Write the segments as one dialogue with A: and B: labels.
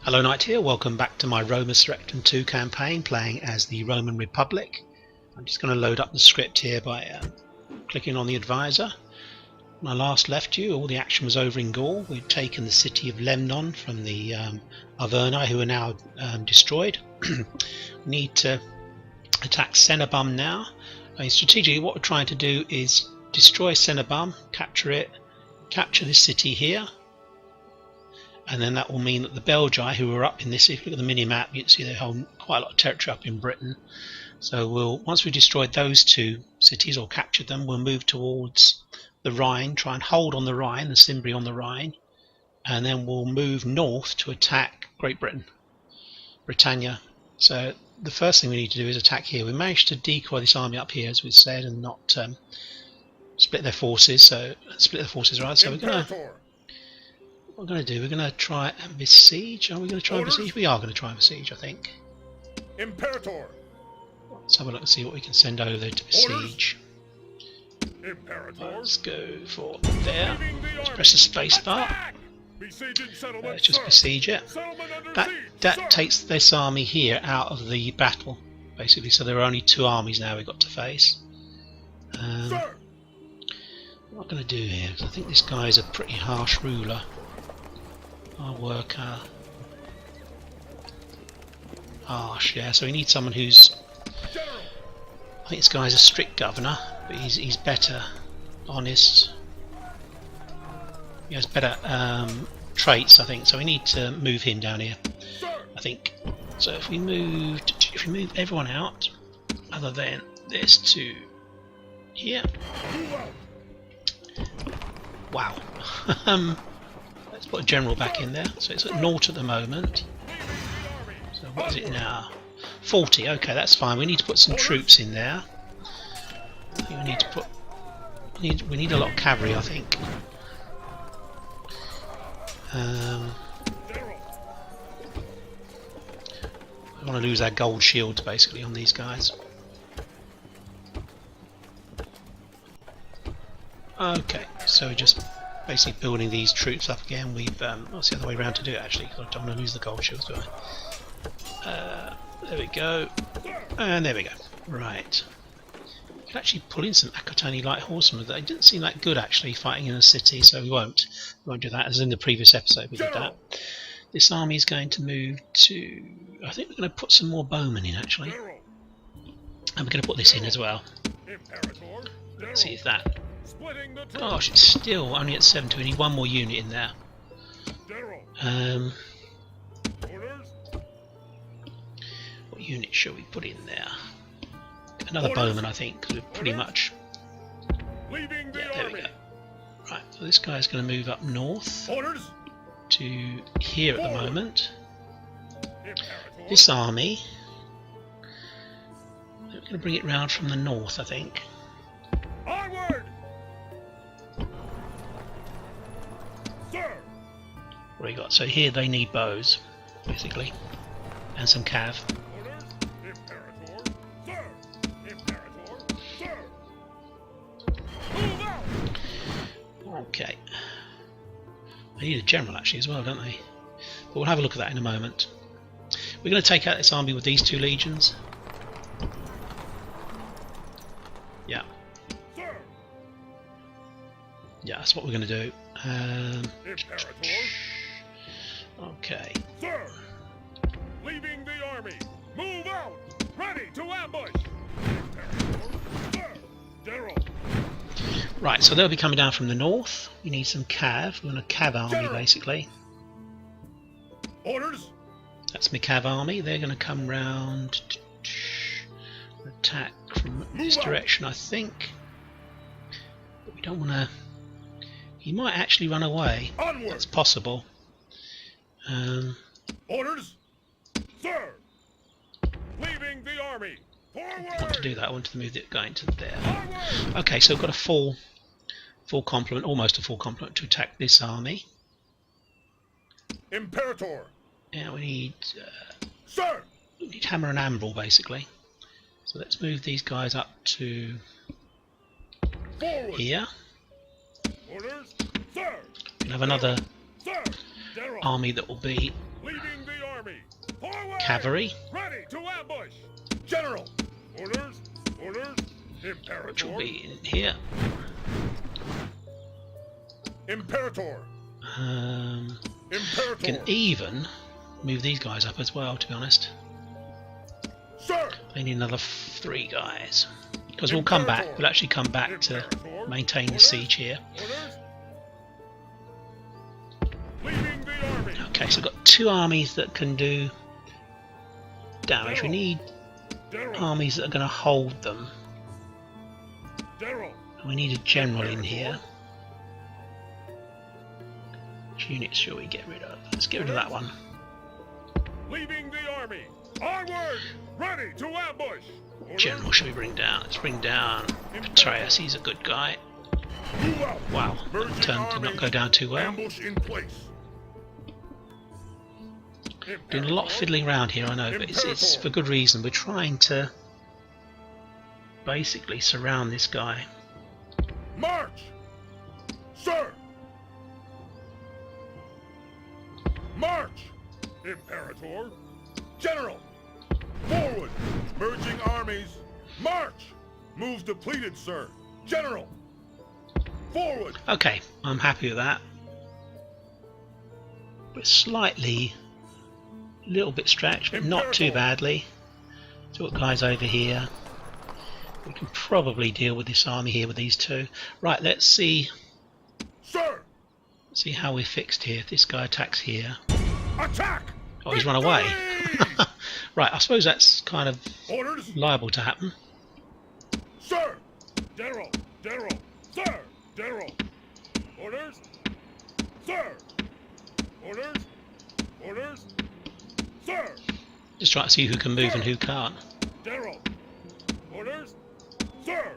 A: Hello Knight here, welcome back to my Roma Surrectum 2 campaign, playing as the Roman Republic. I'm just going to load up the script here by clicking on the advisor. When I last left you, all the action was over in Gaul. We'd taken the city of Lemnon from the Arverni, who are now destroyed. We need to attack Cenabum now. Strategically what we're trying to do is destroy Cenabum, capture it, capture this city here. And then that will mean that the Belgi, who are up in this, if you look at the mini-map, you can see they hold quite a lot of territory up in Britain. So once we've destroyed those two cities, or captured them, we'll move towards the Rhine, try and hold on the Rhine, the Cimbri on the Rhine, and then we'll move north to attack Great Britain, Britannia. So the first thing we need to do is attack here. We managed to decoy this army up here, as we said, and not split their forces. So right. So we're going to. What we're going to do, we're going to try and besiege. Are we going to try and besiege? We are going to try and besiege, I think.
B: Imperator.
A: Let's have a look and see what we can send over there to besiege. Let's go for there. Let's press the space bar. Let's just besiege it. That takes this army here out of the battle, basically. So there are only two armies now we've got to face. What am I going to do here? I think this guy is a pretty harsh ruler. Our worker. Harsh, yeah, so we need someone who's... I think this guy's a strict governor, but he's better, honest. He has better traits, I think, so we need to move him down here, I think. So if we move everyone out, other than this, to here. Wow. Let's put a general back in there. So it's at 0 at the moment. So what is it now? 40. Okay, that's fine. We need to put some troops in there. I think we need to put. We need a lot of cavalry, I think. I don't want to lose our gold shields basically on these guys. Okay, so we're just basically building these troops up again. What's the other way around to do it actually? I don't want to lose the gold shields, do I? There we go. And there we go. Right. We can actually pull in some Akotani light horsemen. They didn't seem that good actually fighting in a city, so we won't do that, as in the previous episode we did that. This army is going to move to... I think we're going to put some more bowmen in actually. And we're going to put this in as well. Let's see if that... Gosh, it's still only at 70. We need one more unit in there. What unit shall we put in there? Another bowman, I think, because we're pretty much... Yeah, there we go. Right, so this guy's going to move up north to here at the moment. This army, we're going to bring it round from the north, I think.
B: Onward!
A: What do we got? So here they need bows, basically, and some cav. Okay. They need a general actually as well, don't they? But we'll have a look at that in a moment. We're going to take out this army with these two legions. Yeah. Yeah, that's what we're going to do. Okay.
B: Sir! Leaving the army! Move out! Ready to ambush! Sir! General!
A: Right, so they'll be coming down from the north. We need some cav. We want a cav army, General. Basically.
B: Orders!
A: That's my cav army. They're going to come round, attack from this direction, I think. But we don't want to... He might actually run away.
B: Onward.
A: That's possible.
B: Orders, sir. Leaving the army. Forward.
A: I didn't want to do that. I wanted to move it going to there. Okay, so we've got a full complement, almost a full complement to attack this army.
B: Imperator.
A: Yeah, we need.
B: Sir.
A: We need hammer and anvil basically. So let's move these guys up to
B: Forward.
A: here.
B: Orders, sir.
A: We can have another
B: Sir. General.
A: army that will be
B: Leaving the army! Forward!
A: cavalry,
B: Ready to ambush! General! Orders! Orders!
A: which will
B: Imperator!
A: be in here.
B: Imperator! Imperator!
A: Can even move these guys up as well, to be honest.
B: Sir!
A: I need another 3 guys. Because we'll come back, we'll actually come back to maintain the siege here.
B: Orders! Leaving the army!
A: Okay, so we've got 2 armies that can do damage. We need
B: General!
A: armies that are going to hold them.
B: General!
A: We need a general in here. Which units shall we get rid of? Let's get rid of that one.
B: Leaving the army! Onward! Ready to ambush! Orders!
A: General should we bring down? Let's bring down Petraeus, he's a good guy.
B: Move out!
A: Wow,
B: Merging
A: that turn did not
B: armies.
A: go down too well.
B: Ambush in place!
A: Doing a lot of fiddling around here, I know, but it's for good reason. We're trying to basically surround this guy.
B: March! Sir! March! Imperator! General! Forward! Merging armies! March! Moves depleted, sir! General! Forward!
A: Okay, I'm happy with that. We're slightly, a little bit stretched, but not too badly. So we've got guys over here. We can probably deal with this army here with these 2. Right, let's see.
B: Sir!
A: See how we're fixed here. If this guy attacks here.
B: Attack!
A: Oh, he's run away.
B: Victory!
A: Right, I suppose that's kind of
B: Orders!
A: liable to happen.
B: Sir! General! General! Sir! General! Orders! Sir! Orders! Orders! Sir!
A: Just trying to see who can move and who can't.
B: General! Orders! Sir!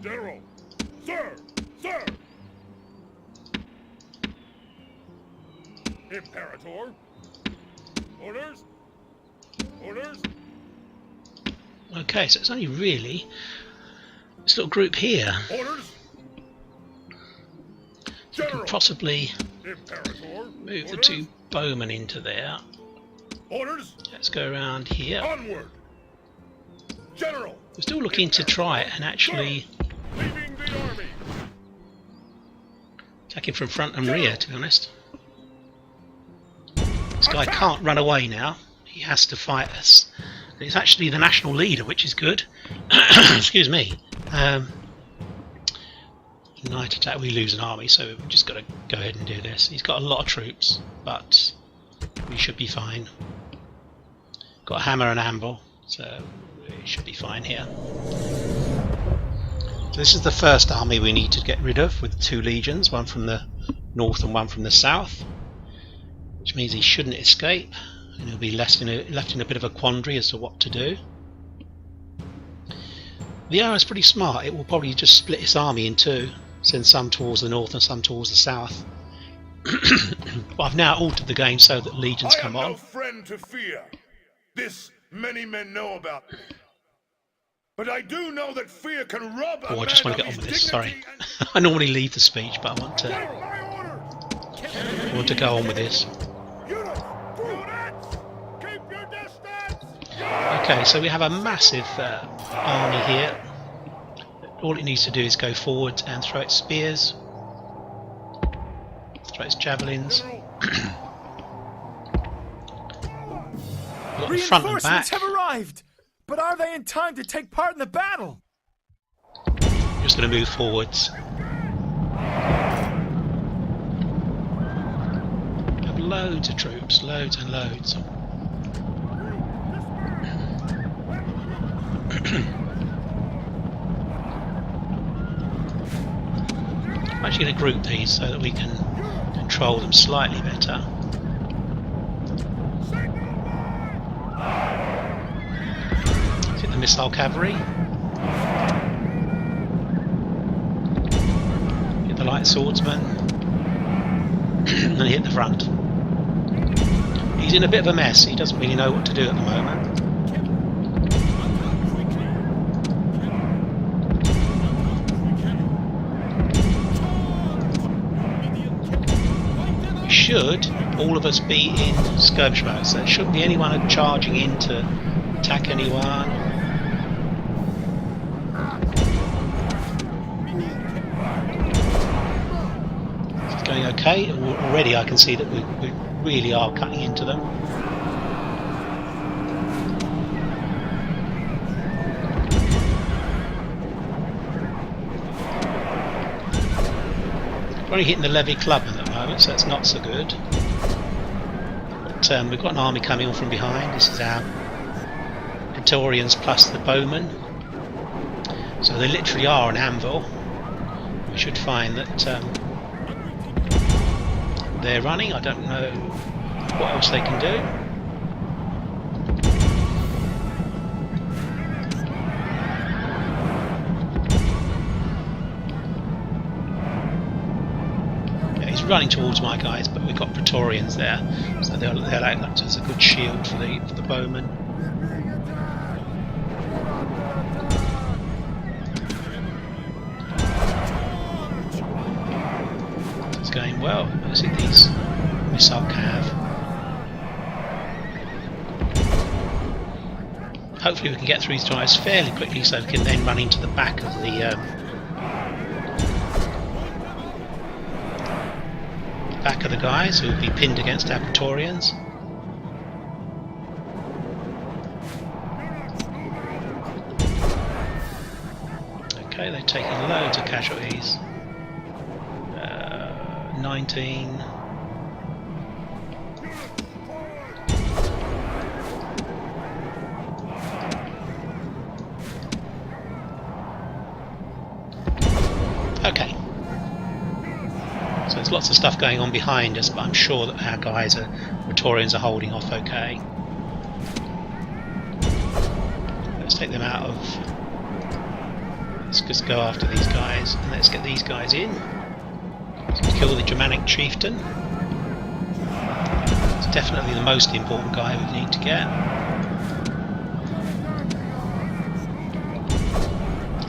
B: General! Sir! Sir! Imperator! Orders! Orders!
A: Okay, so it's only really this little group here.
B: Orders!
A: We
B: General!
A: can possibly
B: Imperator!
A: move the
B: Orders!
A: 2 bowmen into there.
B: Orders!
A: Let's go around here.
B: Onward! General!
A: We're still looking to try it and actually
B: Leaving the army!
A: attack him from front and rear, to be honest. This guy can't run away now. He has to fight us. And it's actually the national leader, which is good. Excuse me. Night attack, we lose an army, so we've just got to go ahead and do this. He's got a lot of troops, but we should be fine. Got a hammer and anvil, so we should be fine here. So this is the first army we need to get rid of, with 2 legions, one from the north and one from the south, which means he shouldn't escape, and he'll be left in a bit of a quandary as to what to do. The arrow is pretty smart. It will probably just split its army in 2, send some towards the north and some towards the south. But I've now altered the game so that legions come
B: I am
A: on.
B: no friend to fear. This many men know about me. But I do know that fear can rob a
A: Oh, I just
B: man
A: want to get
B: of
A: on with
B: his
A: this. Sorry,
B: dignity
A: I normally leave the speech, but I want
B: and...
A: to go on with this.
B: Units! Keep your distance!
A: Okay, so we have a massive army here. All it needs to do is go forward and throw its spears, throw its javelins. We've got the front and back.
C: Reinforcements have arrived, but are they in time to take part in the battle?
A: We're just going to move forwards. We have loads of troops, loads and loads. I'm actually going to group these so that we can control them slightly better. Hit the missile cavalry. Hit the light swordsman. And then hit the front. He's in a bit of a mess. He doesn't really know what to do at the moment. should all of us be in skirmish mode, so there shouldn't be anyone charging in to attack anyone. It's going okay. Already I can see that we really are cutting into them. We're only hitting the levy club at the moment, so that's not so good. But we've got an army coming on from behind. This is our Praetorians plus the bowmen. So they literally are an anvil. We should find that they're running. I don't know what else they can do. Running towards my guys, but we've got Praetorians there, so they'll act as a good shield for the bowmen. It's going well. Let's hit these missile cav. Hopefully we can get through these drives fairly quickly, so we can then run into the back of the guys who will be pinned against our Praetorians. Okay, they're taking loads of casualties. 19. Okay. So there's lots of stuff going on behind us, but I'm sure that our guys, Praetorians, are holding off okay. Let's take them out of... Let's just go after these guys, and let's get these guys in. Let's kill the Germanic chieftain. It's definitely the most important guy we need to get.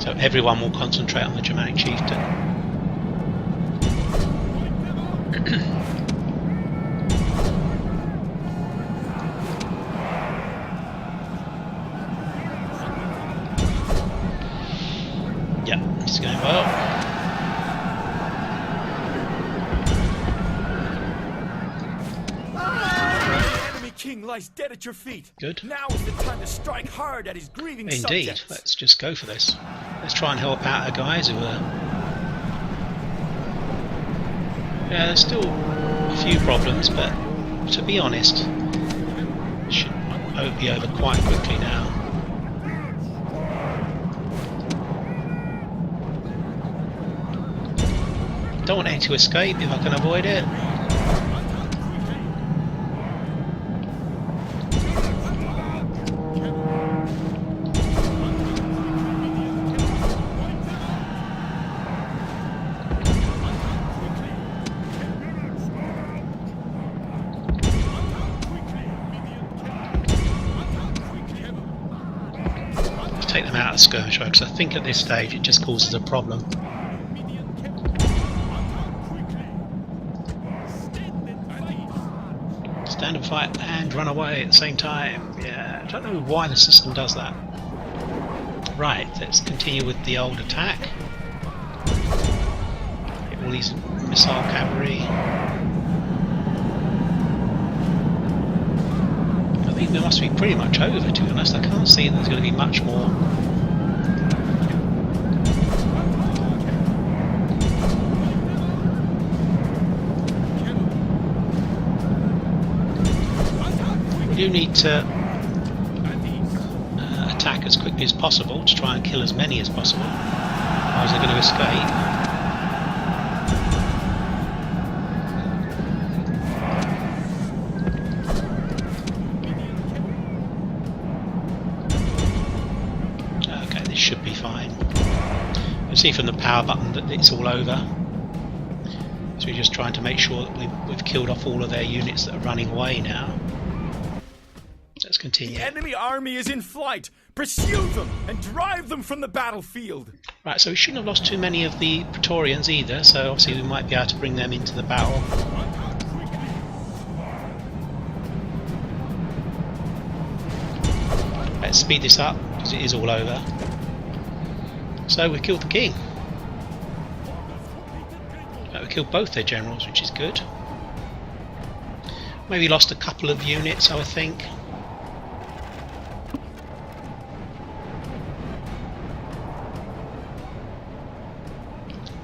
A: So everyone will concentrate on the Germanic chieftain. Yeah, it's going well.
C: The enemy king lies dead at your feet.
A: Good.
C: Now is the time to strike hard at his grieving
A: Indeed.
C: subjects.
A: Let's just go for this. Let's try and help out our guys who are... Yeah, there's still a few problems, but to be honest, it should be over quite quickly now. Don't want any to escape if I can avoid it. Take them out of skirmish mode, because I think at this stage it just causes a problem. Stand and fight and run away at the same time. Yeah, I don't know why the system does that. Right, let's continue with the old attack. Hit all these missile cavalry. I think they must be pretty much over, to be honest. I can't see that there's going to be much more. We do need to attack as quickly as possible to try and kill as many as possible. Otherwise they're going to escape. Should be fine. You can see from the power button that it's all over. So we're just trying to make sure that we've killed off all of their units that are running away now. Let's continue.
C: The enemy army is in flight. Pursue them and drive them from the battlefield.
A: Right, so we shouldn't have lost too many of the Praetorians either, so obviously we might be able to bring them into the battle. let's speed this up because it is all over. So we killed the king. We killed both their generals, which is good. Maybe lost a couple of units, I would think.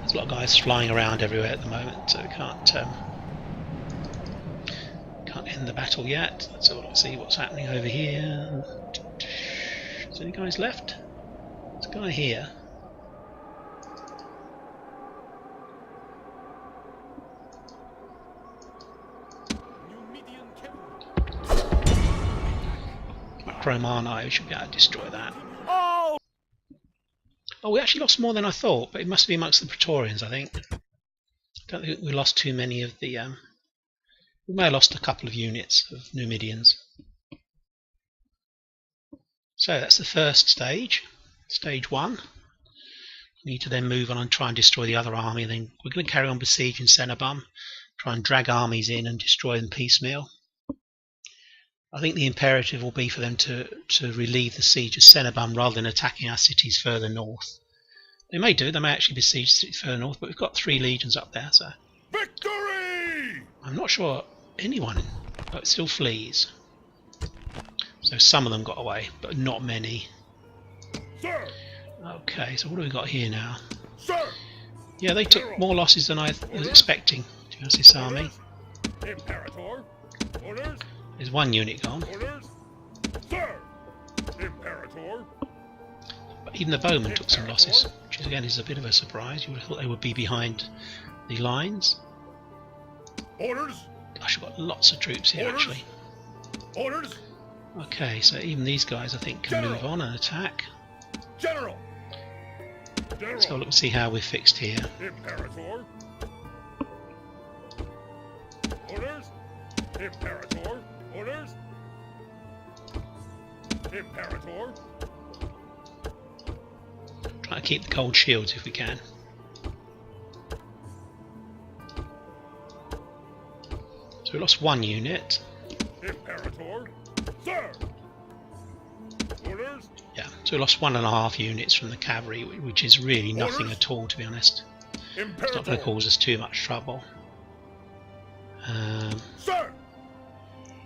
A: There's a lot of guys flying around everywhere at the moment, so we can't end the battle yet. So let's see what's happening over here. Is there any guys left? There's a guy here. Romani, we should be able to destroy that. Oh, we actually lost more than I thought, but it must be amongst the Praetorians, I think. I don't think we lost too many of the... we may have lost a couple of units of Numidians. So that's the first stage, stage 1. We need to then move on and try and destroy the other army. Then we're going to carry on besieging Cenabum, try and drag armies in and destroy them piecemeal. I think the imperative will be for them to relieve the siege of Cenabum rather than attacking our cities further north. They may do, they may actually besiege cities further north, but we've got 3 legions up there, so...
B: Victory!
A: I'm not sure anyone still flees. So some of them got away, but not many.
B: Sir!
A: Okay, so what have we got here now?
B: Sir!
A: Yeah, they took more losses than I was expecting against this army.
B: Imperator! Orders!
A: There's 1 unit gone.
B: Orders! Sir! Imperator!
A: But even the bowmen took some losses, which again is a bit of a surprise. You would have thought they would be behind the lines.
B: Orders!
A: Gosh, we've got lots of troops here actually.
B: Orders!
A: Okay, so even these guys I think can move on and attack.
B: General!
A: Let's have a look and see how we're fixed here.
B: Imperator! Orders! Imperator! Orders! Imperator!
A: Try to keep the cold shields if we can. So we lost 1 unit.
B: Imperator! Sir! Orders!
A: Yeah, so we lost 1.5 units from the cavalry, which is really nothing at all, to be honest. It's not going to cause us too much trouble.
B: Sir!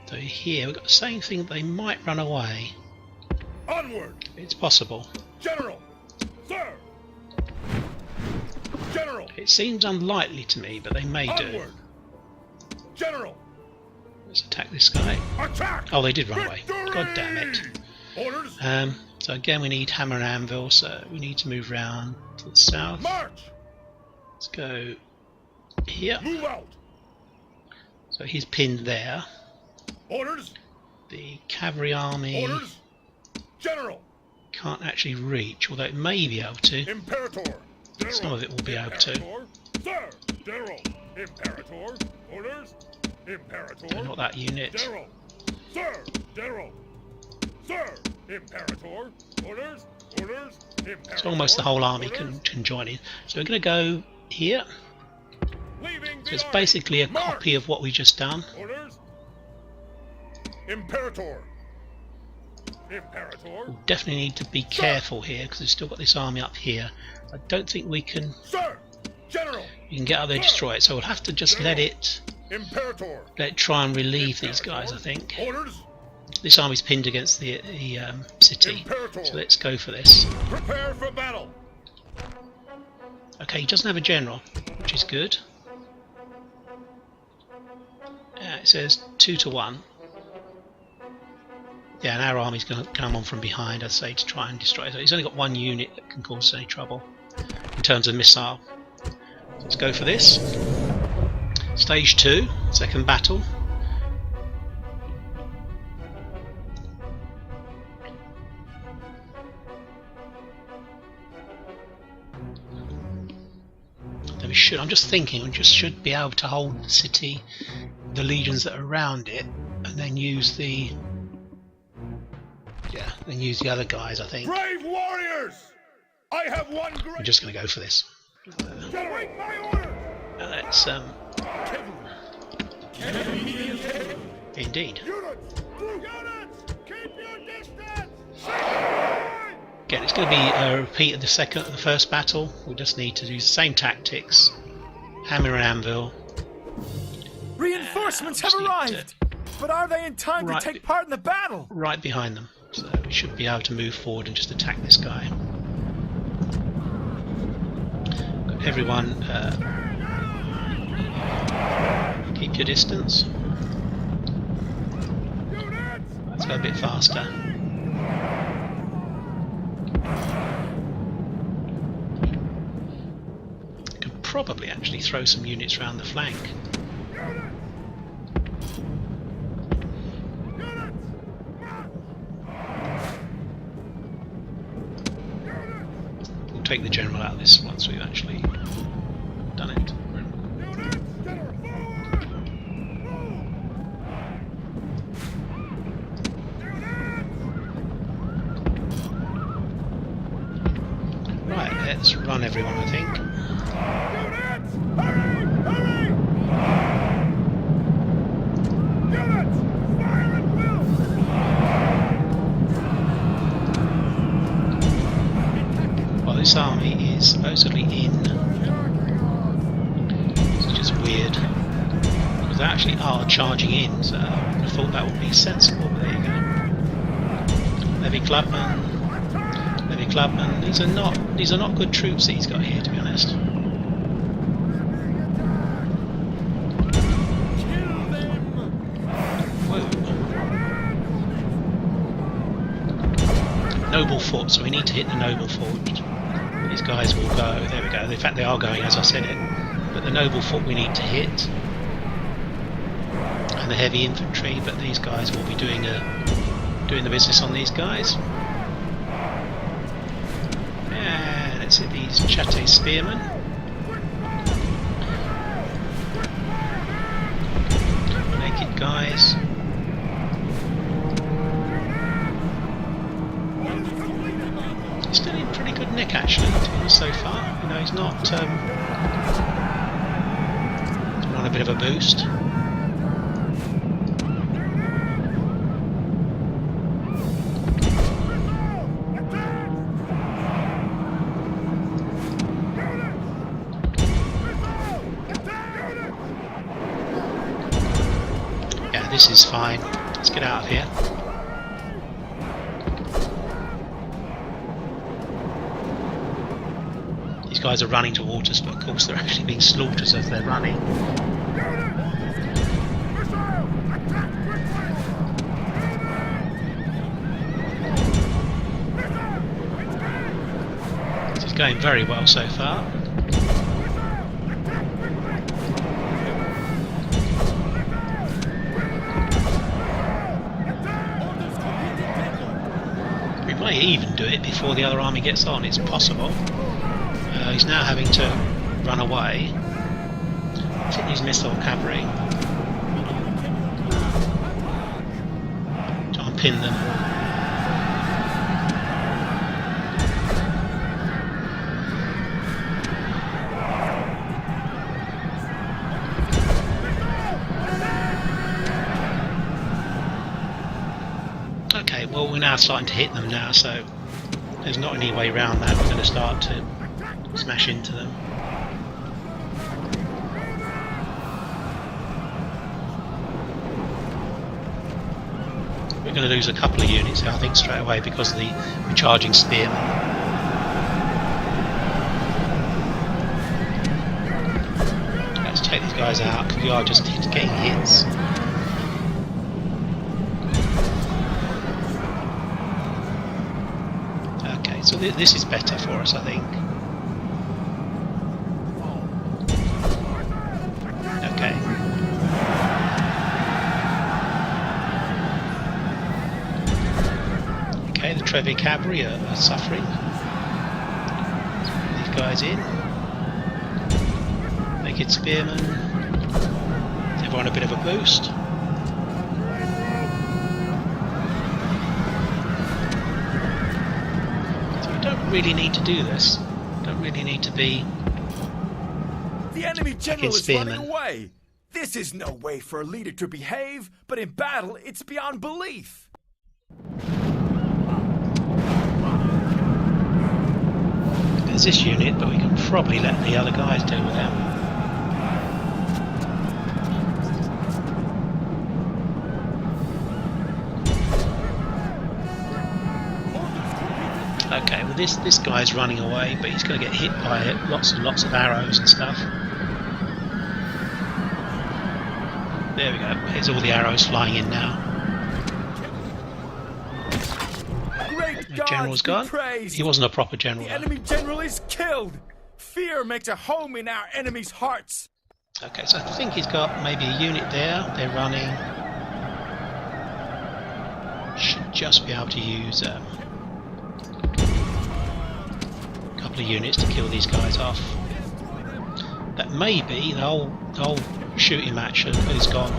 A: So here we've got the same thing, that they might run away.
B: Onward!
A: It's possible.
B: General! Sir! General!
A: It seems unlikely to me, but they may do.
B: Onward! General!
A: Let's attack this guy.
B: Attack!
A: Oh, they did run away.
B: Victory!
A: God damn it.
B: Orders!
A: So again we need hammer and anvil, so we need to move round to the south.
B: March!
A: Let's go here.
B: Move out!
A: So he's pinned there.
B: Orders!
A: The cavalry army
B: Orders! General!
A: can't actually reach, although it may be able to.
B: Imperator! General!
A: Some of it will be able to.
B: Imperator! Sir! General! Imperator! Orders! Imperator!
A: So not that unit.
B: General! Sir! General! Sir! Imperator! Orders! Orders! Imperator!
A: So almost the whole army can join in. So we're going to go here.
B: Leaving
A: So
B: the
A: it's
B: army.
A: basically a
B: March!
A: copy of what we just done.
B: Orders! Imperator! Imperator!
A: We'll definitely need to be careful here because we've still got this army up here. I don't think we can.
B: Sir! General!
A: You can get out there and destroy it. So we'll have to just let it
B: Imperator!
A: try and relieve these guys. I think
B: Orders!
A: this army's pinned against the city.
B: Imperator!
A: So let's go for this.
B: Prepare for battle!
A: Okay, he doesn't have a general, which is good. It says 2 to 1. Yeah, and our army's going to come on from behind, I'd say, to try and destroy it. So he's only got 1 unit that can cause any trouble in terms of missile. So let's go for this. Stage 2, second battle. Then we should, I'm just thinking, we just should be able to hold the city, the legions that are around it, and then use the other guys, I think.
B: Brave warriors! I have one great...
A: I'm just going to go for this.
B: Await my orders!
A: Let's indeed.
B: Units! Units! Keep your distance!
A: Again, it's going to be a repeat of the first battle. We just need to do the same tactics. Hammer and anvil.
C: Reinforcements have arrived! But are they in time to take part in the battle?
A: Right behind them. So we should be able to move forward and just attack this guy. Got everyone, keep your distance. Let's go a bit faster. Could probably actually throw some units around the flank. We'll take the general out of this once we've actually done it. Right, let's run everyone, I think. Well, this army is supposedly in. It's just weird. Because they actually are charging in, so I thought that would be sensible, but there you go. Levy Clubman. Clubman. These are not good troops that he's got here, to be honest. Whoa. Noble fort, so we need to hit the noble fort. These guys will go. There we go. In fact, they are going as I said it. But the noble fort we need to hit, and the heavy infantry. But these guys will be doing the business on these guys. Let's hit these Chate spearmen. Naked guys. He's still in pretty good nick actually, to be honest, so far. You know, he's not on a bit of a boost. This is fine. Let's get out of here. These guys are running towards us, but of course they're actually being slaughtered as they're running. This is going very well so far. May even do it before the other army gets on. It's possible. He's now having to run away. Let's hit these missile cavalry. Try and pin them. Okay, well we're now starting to hit them now, so there's not any way around that. We're going to start to smash into them. We're going to lose a couple of units here, I think, straight away because of the recharging spearmen. Let's take these guys out because we are just getting hits. So this is better for us, I think. Okay. Okay, the Trevi cavalry are suffering. These guys in. Naked spearmen. Everyone a bit of a boost. Really need to do this. Don't really need to be.
C: The enemy general is running away. This is no way for a leader to behave, but in battle it's beyond belief.
A: There's this unit, but we can probably let the other guys deal with them. Okay, well this guy's running away, but he's going to get hit by it. Lots and lots of arrows and stuff. There we go. Here's all the arrows flying in now. The general's gone. He wasn't a proper general.
C: The enemy general is killed. Fear makes a home in our enemies' hearts.
A: Okay, so I think he's got maybe a unit there. They're running. Should just be able to use a couple of units to kill these guys off. That may be the whole shooting match is gone.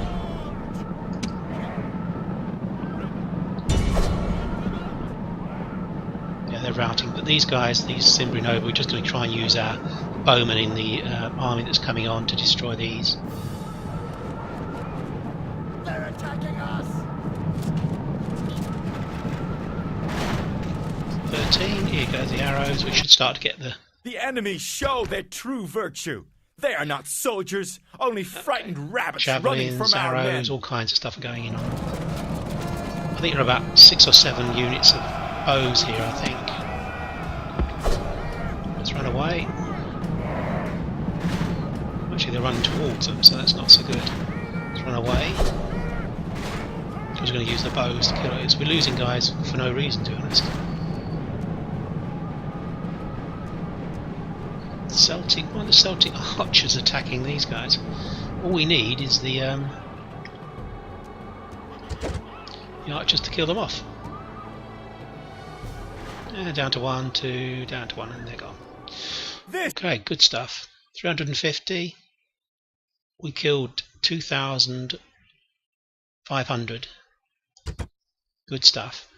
A: Yeah, they're routing, but these guys, these Cimbri Noble, we're just going to try and use our bowmen in the army that's coming on to destroy these.
D: They're attacking us!
A: 13, here go the arrows. We should start to get
C: The enemy show their true virtue. They are not soldiers, only frightened rabbits running from our
A: arrows,
C: men.
A: all kinds of stuff are going on. I think there are about 6 or 7 units of bows here, I think. Let's run away. Actually, they're running towards them, so that's not so good. Let's run away. I was going to use the bows to kill it. We're losing guys for no reason, to be honest. One of the Celtic archers attacking these guys. All we need is the archers to kill them off. Down to 1, 2, down to 1, and they're gone. Okay, good stuff. 350. We killed 2,500. Good stuff.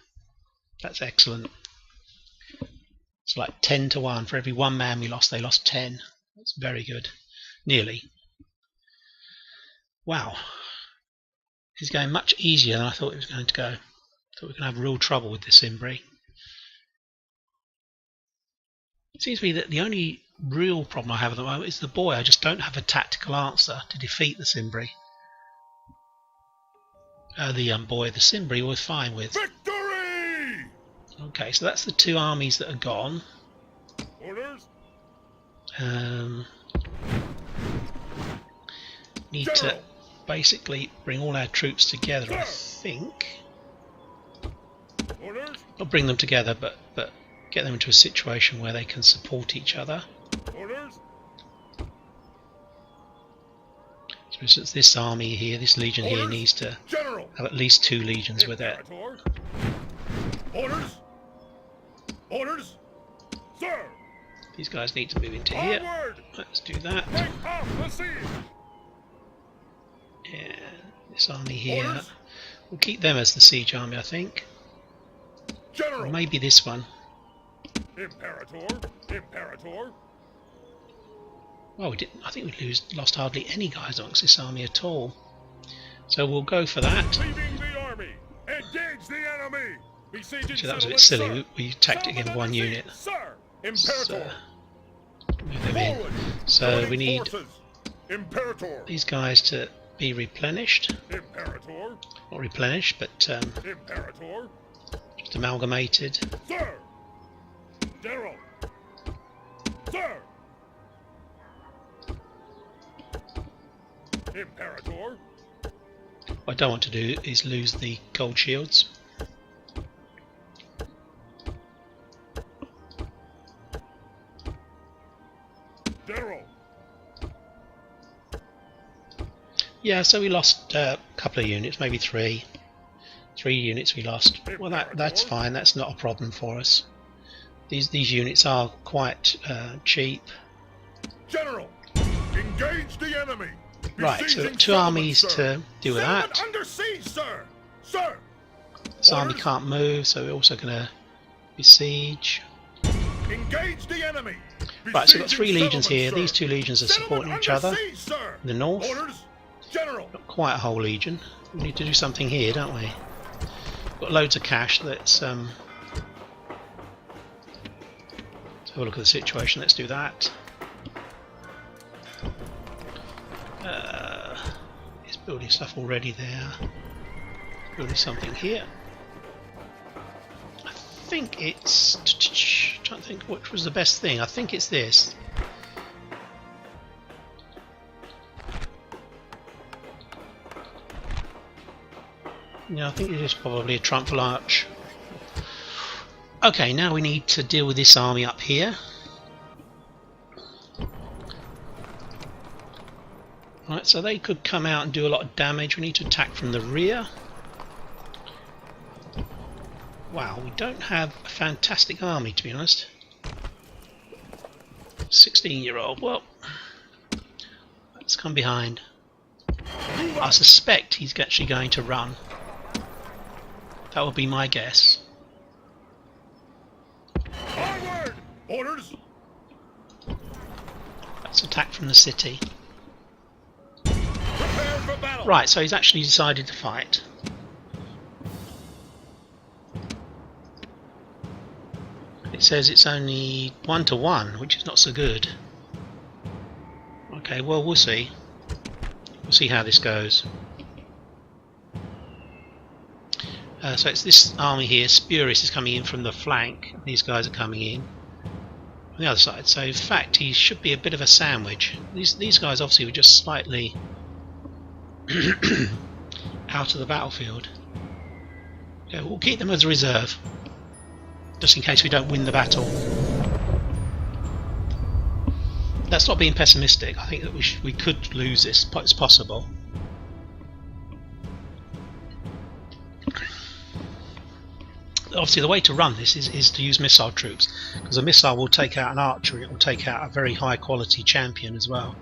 A: That's excellent. It's like 10 to 1. For every 1 man we lost, they lost 10. That's very good. Nearly. Wow. This is going much easier than I thought it was going to go. I thought we were going to have real trouble with this Cimbri. It seems to me that the only real problem I have at the moment is the boy. I just don't have a tactical answer to defeat the Cimbri. The Cimbri we're fine with.
B: Victory!
A: Okay, so that's the 2 armies that are gone.
B: Orders?
A: Need to basically bring all our troops together, I think.
B: Orders?
A: Not bring them together, but get them into a situation where they can support each other.
B: Orders?
A: So for instance, this army here, this legion here needs to have at least 2 legions with it.
B: Orders? Orders? Sir!
A: These guys need to move into here. Let's do that. And this army here, we'll keep them as the siege army, I think. Or maybe this one.
B: Imperator.
A: Well, we didn't. I think we lost hardly any guys amongst this army at all. So we'll go for that.
B: Leaving the army. Engage the enemy.
A: So that was a bit silly. We attacked it in 1 unit.
B: Sir.
A: So, move them in. So we need these guys to be replenished. Not replenished, but just amalgamated.
B: Sir. General. Sir. Imperator.
A: What I don't want to do is lose the gold shields.
B: General.
A: Yeah, so we lost a couple of units, maybe 3. 3 units we lost. Well, that's fine. That's not a problem for us. These units are quite cheap.
B: General, engage the enemy.
A: Right, so 2 armies to deal with that.
B: Under siege, sir. Sir.
A: This army can't move, so we're also going to besiege.
B: Engage the enemy.
A: Right, so we've got 3 legions here. These 2 legions are supporting each other. In the north, not quite a whole legion. We need to do something here, don't we? We've got loads of cash. Let's have a look at the situation. Let's do that. He's building stuff already there. Building something here. I think it's... trying to think which was the best thing. I think it's this. Yeah, I think it is probably a triumphal arch. Okay, now we need to deal with this army up here. Right, so they could come out and do a lot of damage. We need to attack from the rear. Wow, we don't have a fantastic army, to be honest. 16-year-old, well, let's come behind. I suspect he's actually going to run. That would be my guess.
B: Onward! Orders!
A: Let's attack from the city.
B: Prepare for battle!
A: Right, so he's actually decided to fight. It says it's only 1-to-1, which is not so good. Okay, well, we'll see. We'll see how this goes. So it's this army here. Spurious is coming in from the flank. These guys are coming in on the other side. So in fact, he should be a bit of a sandwich. These guys obviously were just slightly out of the battlefield. Yeah, we'll keep them as a reserve, just in case we don't win the battle. That's not being pessimistic. I think that we could lose this. It's possible. Obviously the way to run this is to use missile troops, because a missile will take out an archer, it will take out a very high quality champion as well.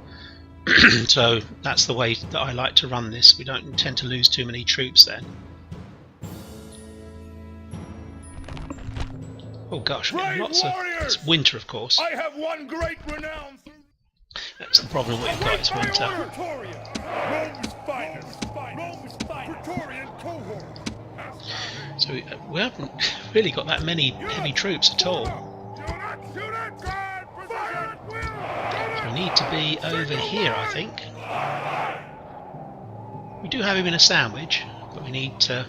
A: So that's the way that I like to run this. We don't intend to lose too many troops then. Oh gosh, lots of... It's winter, of course.
B: I have won great renown.
A: That's the problem we've got, it's winter.
B: Rome's finest, Rome's Praetorian cohort.
A: So we haven't really got that many heavy troops at all. So we need to be over here, I think. We do have him in a sandwich, but we need to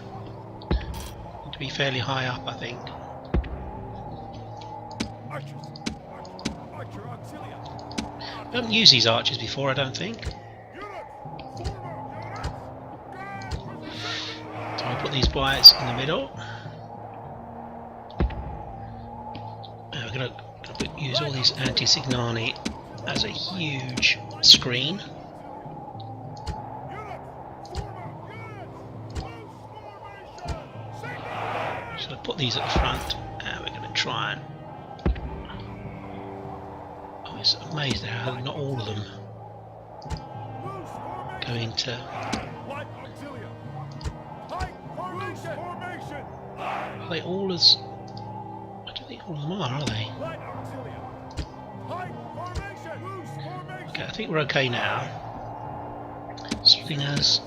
A: be fairly high up, I think. We haven't used these archers before, I don't think. So I'll put these wires in the middle. We're going to use all these anti-signani as a huge screen. So I'll put these at the front, and we're going to try and... Oh, it's amazing how not all of them going to... Are they all as... I don't think all of them are they? Okay, I think we're okay now. Slingers...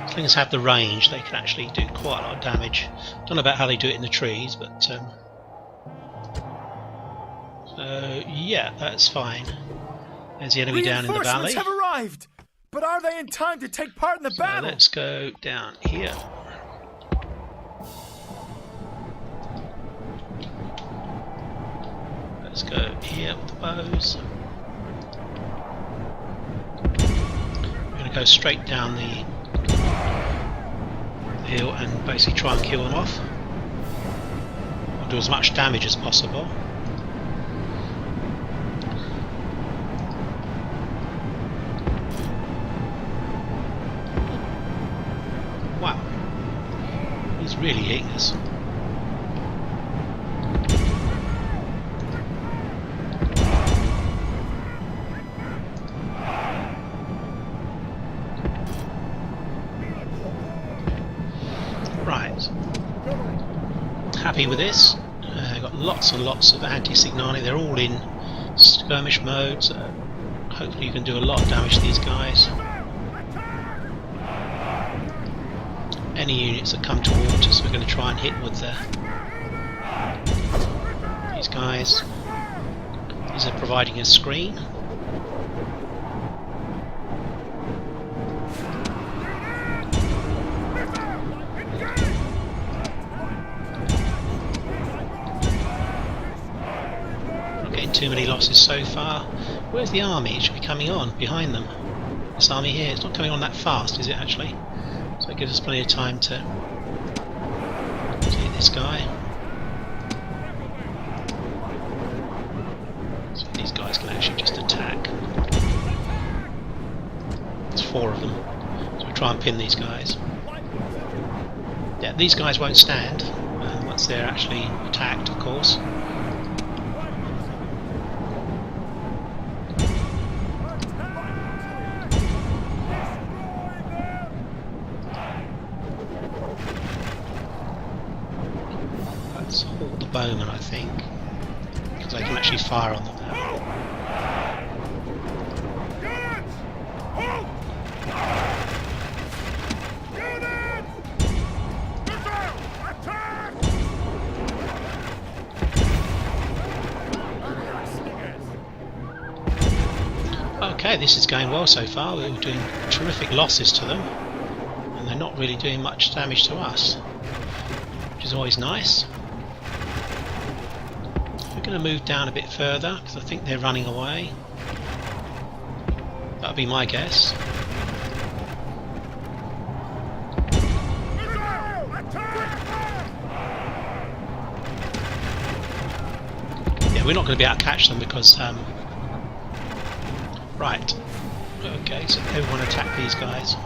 A: Slingers have the range, they can actually do quite a lot of damage. Don't know about how they do it in the trees, but... yeah, that's fine. There's the enemy down in the valley.
C: Have arrived! But are they in time to take part in the battle?
A: Let's go down here. Let's go here with the bows. We're going to go straight down the hill and basically try and kill them off. We'll do as much damage as possible. Wow, he's really hitting us. Right, happy with this. Got lots and lots of anti-signani. They're all in skirmish mode, so hopefully you can do a lot of damage to these guys. any units that come towards us we're going to try and hit with these guys. These are providing a screen. Not getting too many losses so far. Where's the army? It should be coming on behind them. This army here, it's not coming on that fast, is it actually? So it gives us plenty of time to hit this guy. So these guys can actually just attack. There's 4 of them. So we'll try and pin these guys. Yeah, these guys won't stand once they're actually attacked, of course. Let's halt the bowmen, I think, because they can actually fire on them now. Okay, this is going well so far. We're doing terrific losses to them, and they're not really doing much damage to us, which is always nice. We're going to move down a bit further because I think they're running away. That'll be my guess. Yeah, we're not going to be able to catch them because right. Okay, so everyone attack these guys.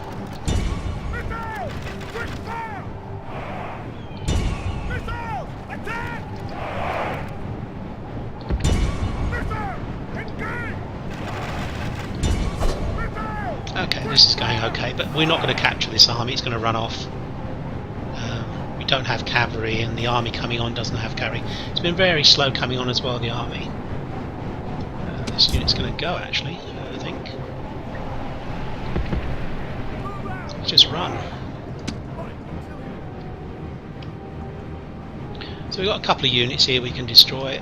A: Okay, this is going okay, but we're not going to capture this army. It's going to run off. We don't have cavalry, and the army coming on doesn't have cavalry. It's been very slow coming on as well, the army. This unit's going to go, actually, I think. Let's just run. So we've got a couple of units here we can destroy.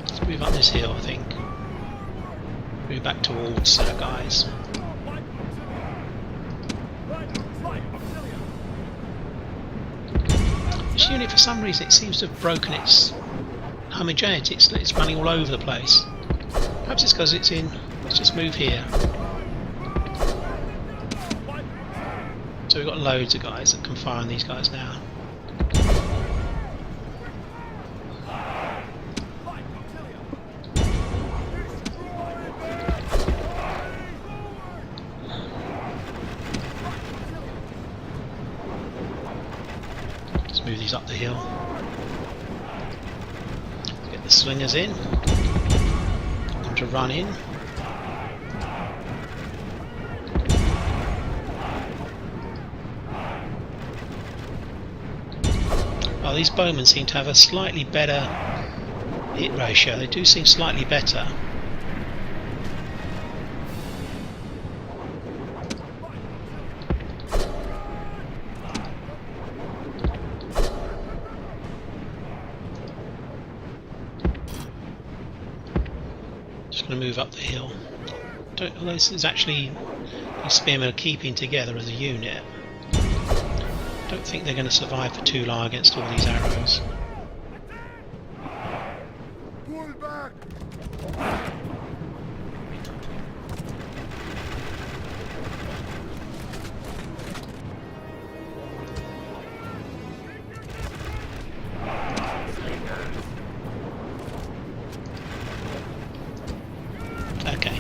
A: Let's move up this hill, I think. Move back towards guys. This unit, for some reason, it seems to have broken its homogeneity. It's running all over the place. Perhaps it's because it's in. Let's just move here. So we've got loads of guys that can fire on these guys now. Move these up the hill. Get the slingers in. Get them to run in. Oh, these bowmen seem to have a slightly better hit ratio. They do seem slightly better. Going to move up the hill. Although this is actually, these spearmen are keeping together as a unit. Don't think they're going to survive for too long against all these arrows.
B: Pull back.
A: Okay.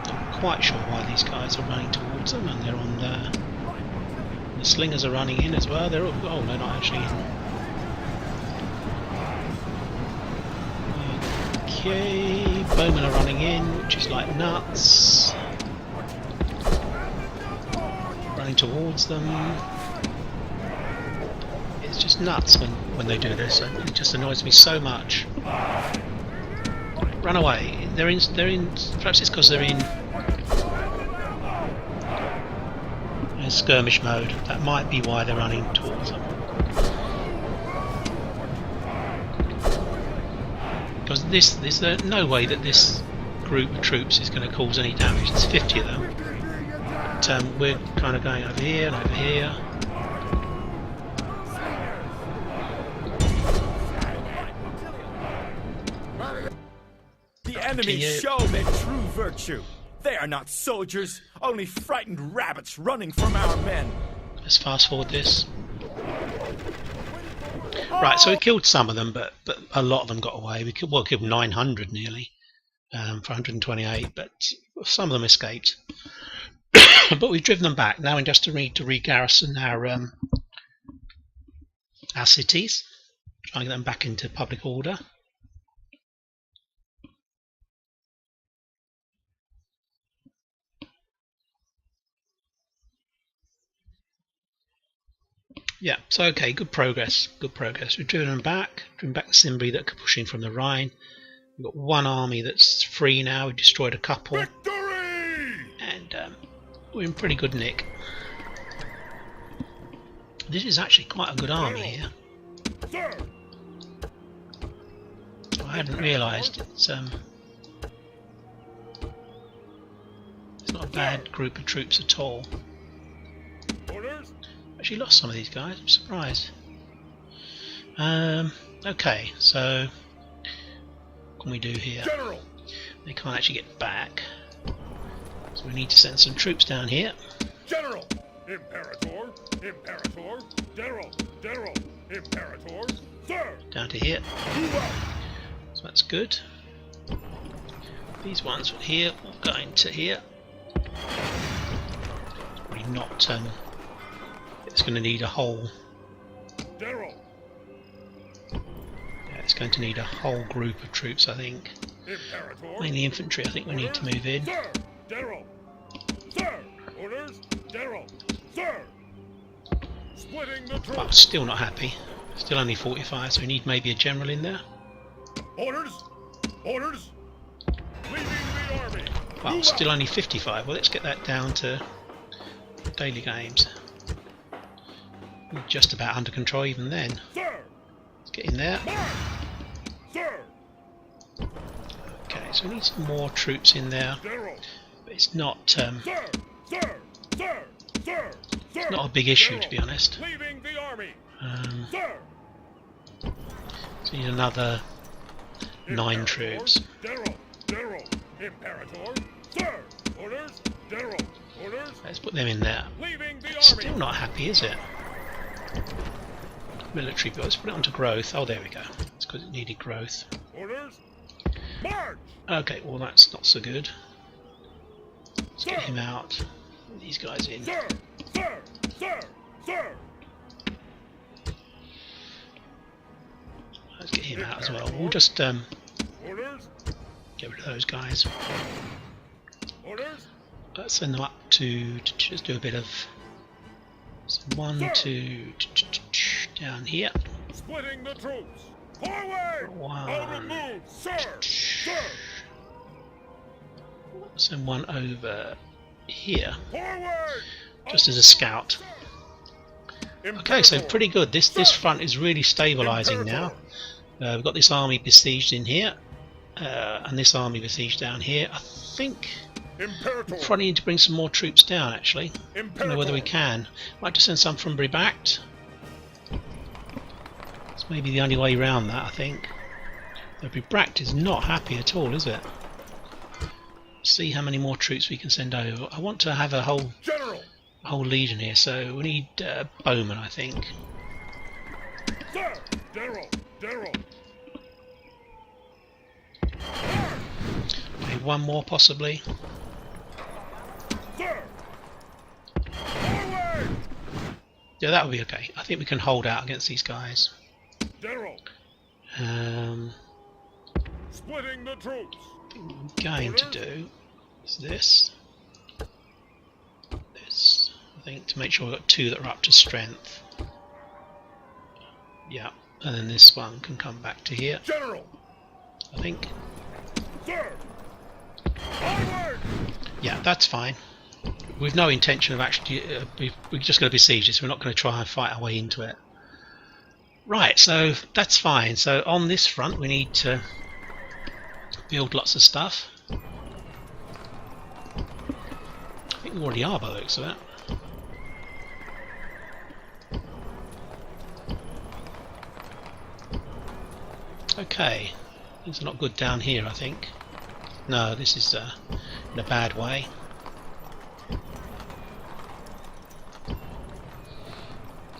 A: Not quite sure why these guys are running towards them, and they're on the slingers are running in as well. They're all, oh, they're not actually in. Okay, bowmen are running in, which is like nuts. Running towards them. just nuts when they do this. It just annoys me so much. Run away. They're in. Perhaps it's because they're in skirmish mode. That might be why they're running towards them. Because there's no way that this group of troops is going to cause any damage. There's 50 of them. But we're kind of going over here and over here.
C: The enemy show their true virtue. They are not soldiers, only frightened rabbits running from our men.
A: Let's fast forward this. Right, so we killed some of them, but a lot of them got away. We killed 900 nearly for 128, but some of them escaped. But we've driven them back. Now we just need to re-garrison our cities, try and get them back into public order. Yeah, so okay, good progress, good progress. We've driven them back, the Cimbri that are pushing from the Rhine. We've got one army that's free now, we've destroyed a couple.
B: Victory!
A: And we're in pretty good nick. This is actually quite a good army here.
B: Sir!
A: I hadn't realised it's not a bad group of troops at all.
B: Orders?
A: Actually lost some of these guys, I'm surprised. Okay, so what can we do here?
B: General!
A: They can't actually get back, so we need to send some troops down here.
B: General! Imperator! Imperator! General! General! Imperator! Sir!
A: Down to here.
B: Move out!
A: So that's good. These ones from here will go into here. Probably not. It's going to need a whole.
B: General!
A: Yeah, it's going to need a whole group of troops, I think.
B: Imperator!
A: Mainly infantry, I think we need to move in.
B: Sir! General! Sir! Orders! General! Sir! Splitting the troops!
A: But still not happy. Still only 45, so we need maybe a general in there.
B: Orders! Orders! Leaving the army!
A: Well,
B: Move
A: still
B: out.
A: only 55. Well, let's get that down to daily games. We're just about under control even then.
B: Sir!
A: Let's get in there.
B: March! Sir!
A: Okay, so we need some more troops in there.
B: General!
A: But it's not
B: Sir! Sir! Sir! Sir! Sir!
A: not a big issue,
B: General,
A: to be honest.
B: Leaving the army!
A: So
B: Sir!
A: we need another 9
B: Imperator,
A: troops.
B: General! General! Imperator! Sir! Orders! General! Orders!
A: Let's put them in there.
B: Leaving the army!
A: Still not happy, is it? Military bill. Let's put it onto growth. Oh, there we go. It's because it needed growth.
B: Orders! March!
A: Okay, well that's not so good. Let's get
B: Sir!
A: him out. Put these guys in.
B: Sir! Sir! Sir! Sir!
A: Let's get him out as well. We'll just
B: Orders!
A: get rid of those guys.
B: Orders!
A: Let's send them up to just do a bit of 1, 2, down here.
B: Splitting the troops! Forward! I'll
A: 1.
B: remove! Sir! Sir!
A: Send 1 over here,
B: Forward!
A: just as a scout. Okay, so pretty good. This front is really stabilising now. We've got this army besieged in here, and this army besieged down here. I think
B: Imperator!
A: we probably need to bring some more troops down, actually. I don't know whether we can. Might just send some from Bribact. It's maybe the only way around that, I think. Though Bribact is not happy at all, is it? See how many more troops we can send over. I want to have a whole legion here, so we need bowmen, I think.
B: Sir! General! General!
A: Okay, 1 more possibly.
B: Sir! Forward!
A: Yeah, that would be okay. I think we can hold out against these guys.
B: General! Splitting the troops!
A: What we're going to do is this. I think, to make sure we've got 2 that are up to strength. Yeah, and then this one can come back to here,
B: General!
A: I think.
B: Sir! Onward!
A: Yeah, that's fine. We've no intention of actually... we're just going to besiege it, so we're not going to try and fight our way into it. Right, so that's fine. So on this front we need to build lots of stuff. I think we already are by the looks of it. Okay, things are not good down here, I think. No, this is in a bad way.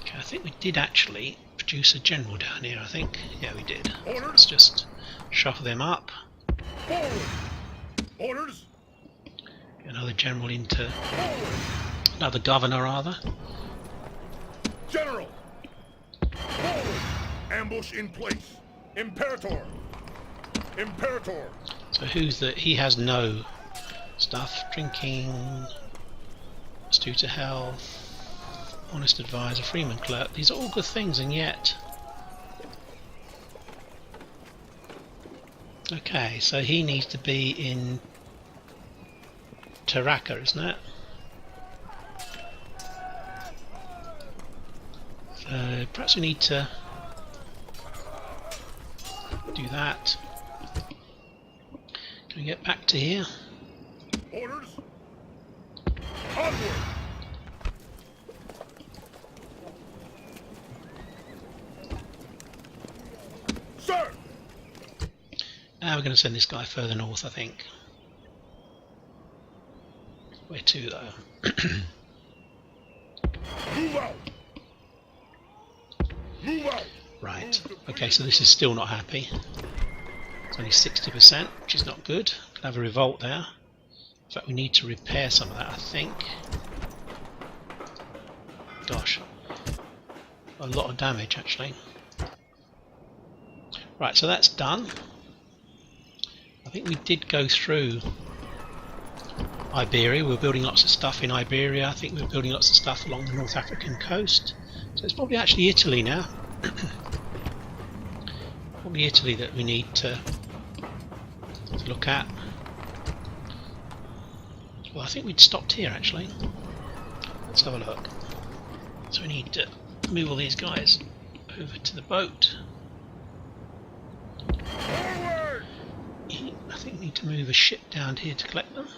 A: Okay, I think we did actually produce a general down here, I think. Yeah, we did. Let's just shuffle them up.
B: Forward! Orders!
A: Get another general into... another governor, rather.
B: General! Forward! Ambush in place. Imperator! Imperator!
A: So who's the... he has no stuff. Drinking... stew to health... honest advisor, freeman clerk. These are all good things, and yet... okay, so he needs to be in Taraka, isn't it? So perhaps we need to do that. Can we get back to here?
B: Orders! Onward! Sir!
A: Now we're going to send this guy further north, I think. Where to, though?
B: Move out! Move out!
A: Right. Okay, so this is still not happy. It's only 60%, which is not good. Could have a revolt there. In fact, we need to repair some of that, I think. Gosh. A lot of damage, actually. Right, so that's done. I think we did go through Iberia. We were building lots of stuff in Iberia. I think we were building lots of stuff along the North African coast. So it's probably actually Italy now. Probably Italy that we need to look at. Well, I think we'd stopped here actually. Let's have a look. So we need to move all these guys over to the boat.
B: Forward!
A: I think we need to move a ship down here to collect them.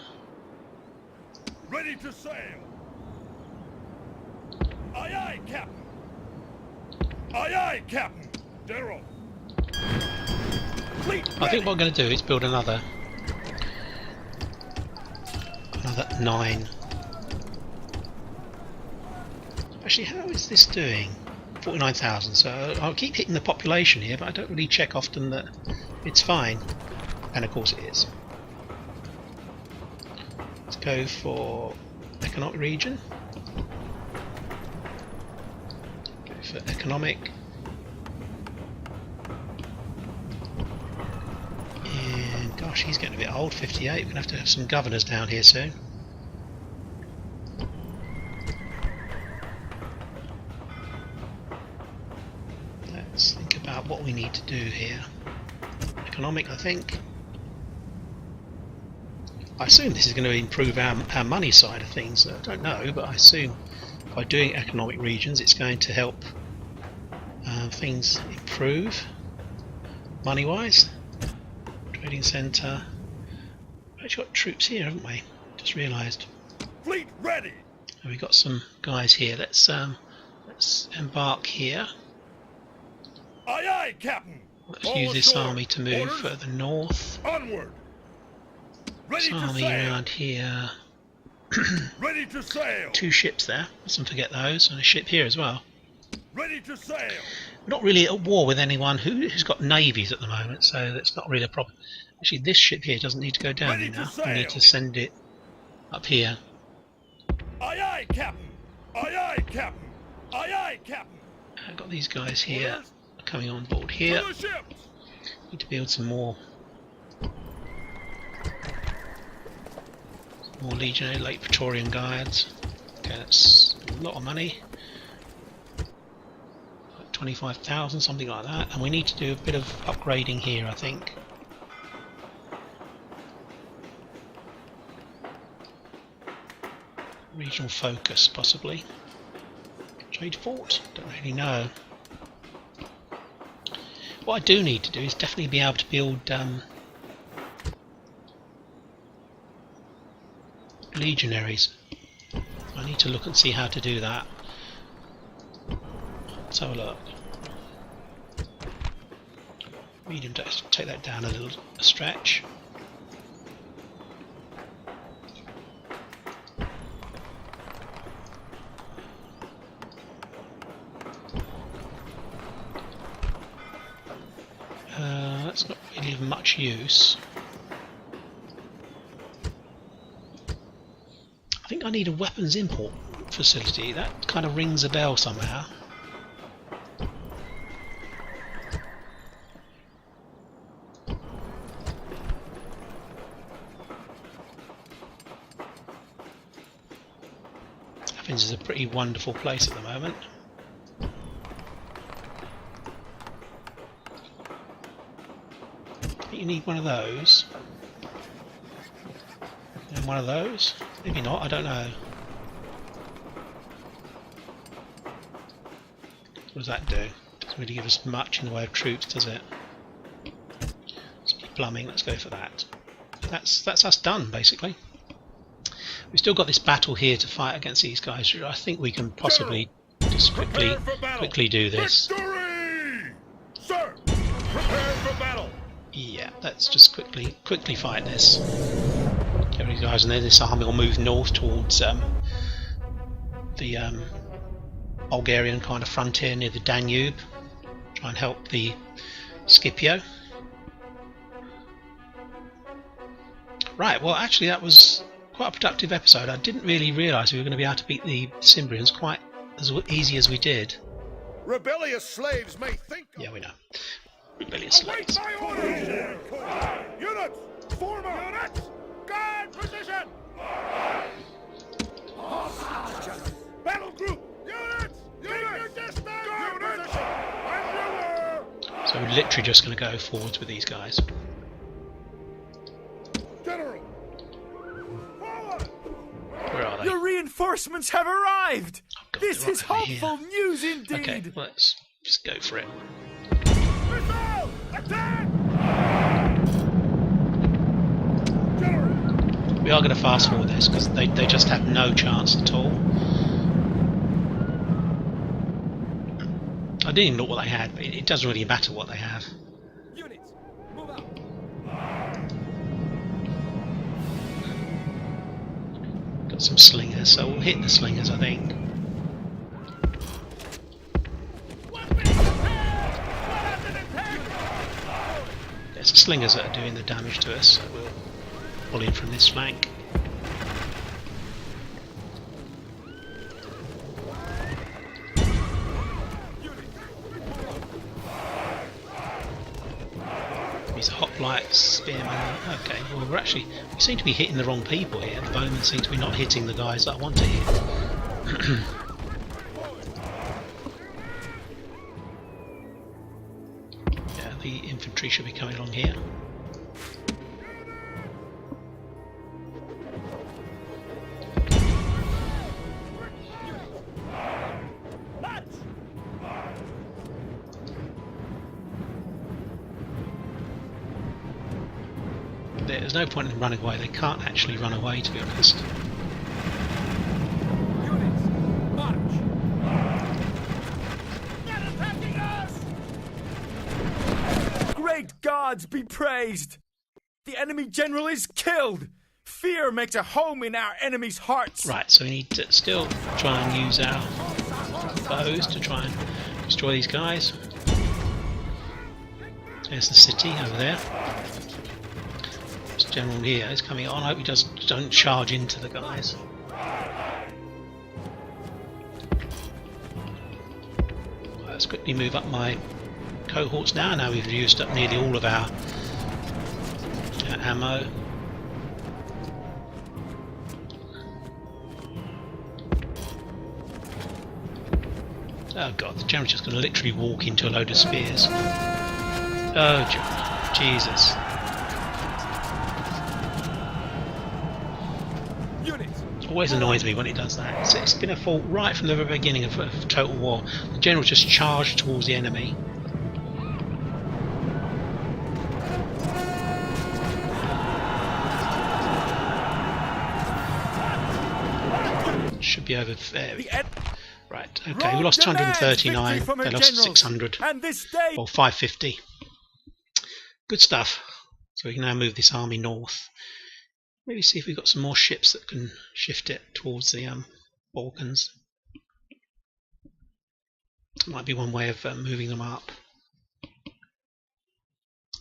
B: Ready to sail! Aye aye, Captain! Aye aye, Captain! General! Fleet
A: I think what I'm going to do is build another 9. Actually, how is this doing? 49,000. So I'll keep hitting the population here, but I don't really check often that it's fine. And of course it is. Let's go for economic region. Go for economic. And gosh, he's getting a bit old, 58. We're going to have some governors down here soon. Let's think about what we need to do here. Economic, I think. I assume this is going to improve our money side of things. I don't know, but I assume by doing economic regions it's going to help things improve money-wise. Trading centre. We've actually got troops here, haven't we? Just realised.
B: Fleet ready!
A: We've got some guys here. Let's embark here.
B: Aye aye, Captain!
A: Let's
B: All
A: use this
B: ashore.
A: army to move
B: Orders?
A: further north.
B: Onward! Ready
A: This
B: to
A: army
B: sail!
A: around here.
B: Ready to sail!
A: 2 ships there. Let's forget those, and a ship here as well.
B: Ready to sail!
A: We're not really at war with anyone who's got navies at the moment, so that's not really a problem. Actually, this ship here doesn't need to go down
B: Ready
A: here
B: to
A: now.
B: sail.
A: We need to send it up here.
B: Aye aye, Captain! Aye aye, Captain! Aye aye, Captain!
A: I've got these guys here
B: Orders?
A: coming on board here.
B: To the ships!
A: Need to build some more legionary late Praetorian guards. Okay, that's a lot of money. Like 25,000, something like that. And we need to do a bit of upgrading here, I think. Regional focus, possibly. Trade fort? Don't really know. What I do need to do is definitely be able to build legionaries. I need to look and see how to do that. Let's have a look. Medium, take that down a little stretch. That's not really of much use. I think I need a weapons import facility. That kind of rings a bell somehow. Athens is a pretty wonderful place at the moment. You need one of those and one of those. Maybe not, I don't know. What does that do? Doesn't really give us much in the way of troops, does it? Let's be plumbing, let's go for that. That's us done, basically. We've still got this battle here to fight against these guys. I think we can possibly just quickly do this.
B: Victory! Sir, prepare for battle.
A: Yeah, let's just quickly fight this. Get these guys, and then this army will move north towards the Bulgarian kind of frontier near the Danube. Try and help the Scipio. Right, well actually that was quite a productive episode. I didn't really realise we were going to be able to beat the Cimbrians quite as easy as we did.
B: Rebellious slaves may think.
A: Yeah, we know. Rebellious slaves.
B: Await my orders! Units, form up! Units, guard position! Battle group! Units, keep your distance! Guard position!
A: So we're literally just going to go forwards with these guys.
B: General! Forward!
A: Where are they?
C: Your reinforcements have arrived!
A: Oh, God,
C: This
A: they're
C: is
A: right over
C: hopeful
A: here.
C: news indeed!
A: Okay, let's just go for it.
B: Missile! Attack! General!
A: We are going to fast forward this because they just have no chance at all. I didn't even look what they had, but it doesn't really matter what they have.
C: Units, move out!
A: Got some slingers, so we'll hit the slingers, I think. There's the slingers that are doing the damage to us, so we'll pull in from this flank. These hoplite spearmen. Okay, well we seem to be hitting the wrong people here. The bowmen seem to be not hitting the guys that I want to hit. Yeah, the infantry should be coming along here. There's no point in running away. They can't actually run away, to be honest.
C: Units, march!
D: They're attacking us!
C: Great gods be praised! The enemy general is killed! Fear makes a home in our enemies' hearts!
A: Right, so we need to still try and use our bows to try and destroy these guys. There's the city over there. This general here is coming on. I hope he don't charge into the guys. Let's quickly move up my cohorts now. Now we've used up nearly all of our ammo. Oh god, the general's just going to literally walk into a load of spears. Oh Jesus. It always annoys me when it does that. It's been a fault right from the very beginning of Total War. The general just charged towards the enemy. Should be over there. Right, okay, we lost 239, they lost 600, or 550. Good stuff. So we can now move this army north. Maybe see if we've got some more ships that can shift it towards the Balkans. Might be one way of moving them up.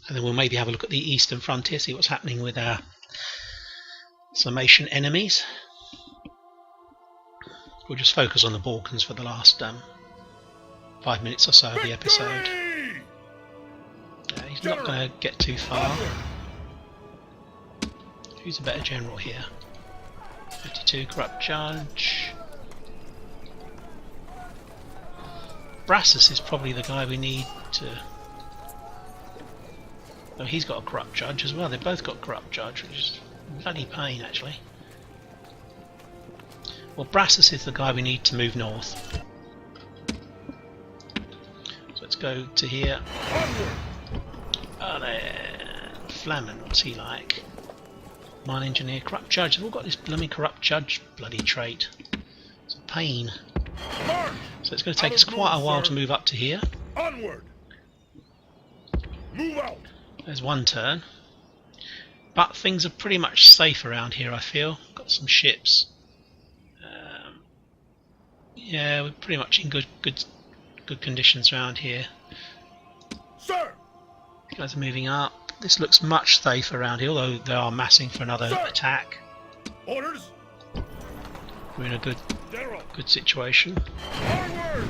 A: And then we'll maybe have a look at the eastern frontier, see what's happening with our Sarmatian enemies. We'll just focus on the Balkans for the last 5 minutes or so of the episode. He's not going to get too far. Who's a better general here? 52 corrupt judge. Brassus is probably the guy we need to... Oh, he's got a corrupt judge as well. They've both got corrupt judge, which is a bloody pain actually. Well, Brassus is the guy we need to move north. So let's go to here. Oh, there. Flamen, what's he like? Mine engineer, corrupt judge. They've all got this blooming corrupt judge bloody trait. It's a pain. So it's going to take us quite a while to move up to here.
B: Onward. Move out.
A: There's one turn. But things are pretty much safe around here, I feel. Got some ships. Yeah, we're pretty much in good conditions around here.
B: Sir.
A: These guys are moving up. This looks much safer around here, although they are massing for another attack.
B: Orders.
A: We're in a good situation.
B: Onward.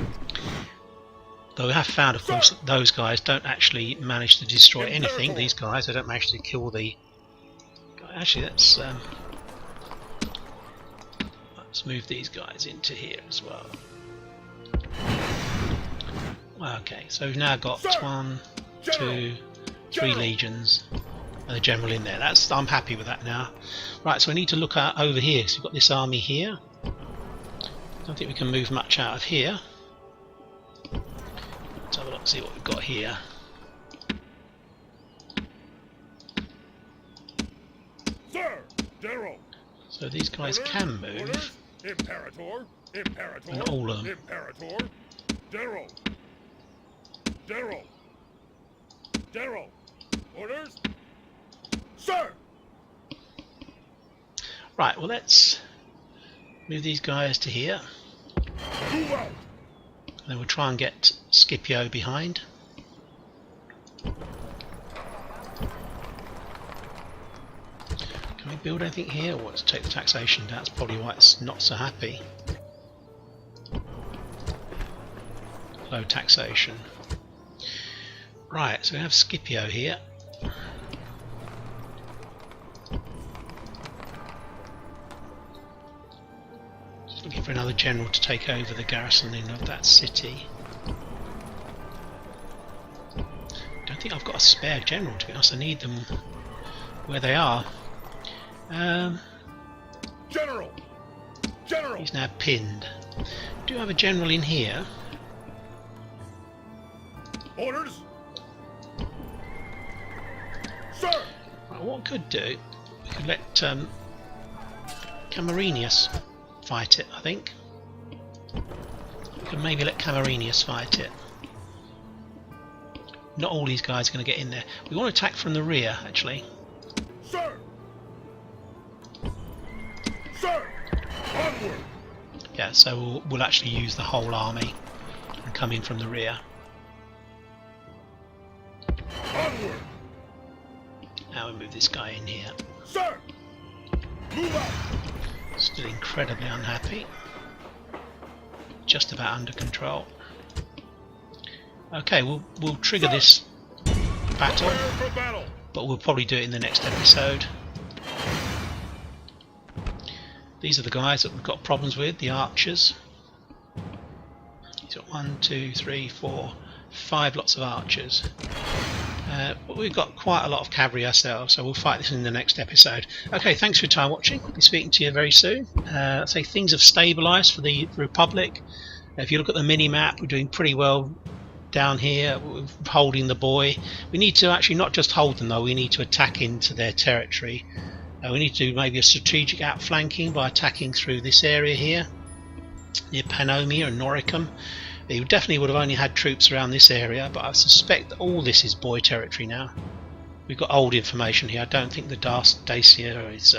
A: Though we have found, of course, that those guys don't actually manage to destroy anything. These guys, they don't manage to kill the... Actually, let's move these guys into here as well. Okay, so we've now got 1, 2, 3 legions and a general in there. I'm happy with that now. Right, so we need to look at over here. So we've got this army here. Don't think we can move much out of here. Let's have a look, see what we've got here.
B: Sir, General.
A: So these guys can move.
B: Orders. Imperator. Imperator.
A: Not all of them.
B: Imperator. General. General. General. Orders. Sir.
A: Right, well let's move these guys to here.
B: Move out.
A: And then we'll try and get Scipio behind. Can we build anything here? Or let's take the taxation down. That's probably why it's not so happy. Low taxation. Right, so we have Scipio here. Just looking for another general to take over the garrisoning of that city. Don't think I've got a spare general, to be honest. I need them where they are.
B: General. General.
A: He's now pinned. Do you have a general in here?
B: Orders. Sir.
A: Right, what we could do, we could let Camarinius fight it, I think. We could maybe let Camarinius fight it. Not all these guys are going to get in there. We want to attack from the rear, actually.
B: Sir. Sir. Onward.
A: Yeah, so we'll actually use the whole army and come in from the rear.
B: Onward.
A: Now we move this guy in here.
B: Sir. Move out.
A: Still incredibly unhappy. Just about under control. Okay, we'll trigger this battle,
B: Prepare for battle.
A: but we'll probably do it in the next episode. These are the guys that we've got problems with, the archers. He's got 1, 2, 3, 4, 5 lots of archers. But we've got quite a lot of cavalry ourselves, so we'll fight this in the next episode. Okay, thanks for your time watching. I'll be speaking to you very soon. So things have stabilised for the Republic. If you look at the mini-map, we're doing pretty well down here. We're holding the buoy. We need to actually not just hold them though, we need to attack into their territory. We need to do maybe a strategic outflanking by attacking through this area here, near Pannomia and Noricum. He definitely would have only had troops around this area, but I suspect that all this is boy territory now. We've got old information here. I don't think the Dacia is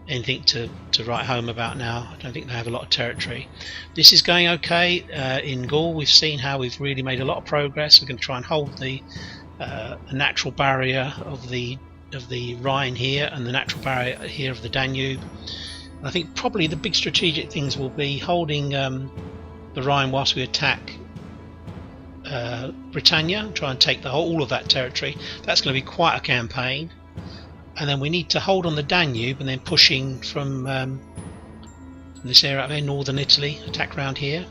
A: anything to write home about now. I don't think they have a lot of territory. This is going okay. In Gaul we've seen how we've really made a lot of progress. We're going to try and hold the natural barrier of the Rhine here and the natural barrier here of the Danube. And I think probably the big strategic things will be holding the Rhine whilst we attack Britannia, try and take all of that territory. That's going to be quite a campaign. And then we need to hold on the Danube and then pushing from this area up there, northern Italy, attack around here.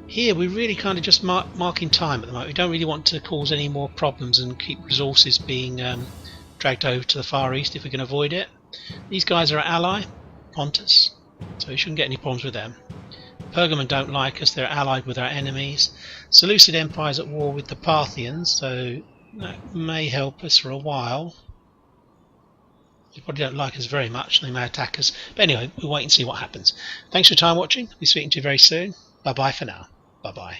A: Here we're really kind of just marking time at the moment. We don't really want to cause any more problems and keep resources being dragged over to the Far East if we can avoid it. These guys are our ally, Pontus, so we shouldn't get any problems with them. Pergamon don't like us, they're allied with our enemies. Seleucid Empire is at war with the Parthians, so that may help us for a while. They probably don't like us very much, they may attack us. But anyway, we'll wait and see what happens. Thanks for your time watching. I'll be speaking to you very soon. Bye bye for now. Bye bye.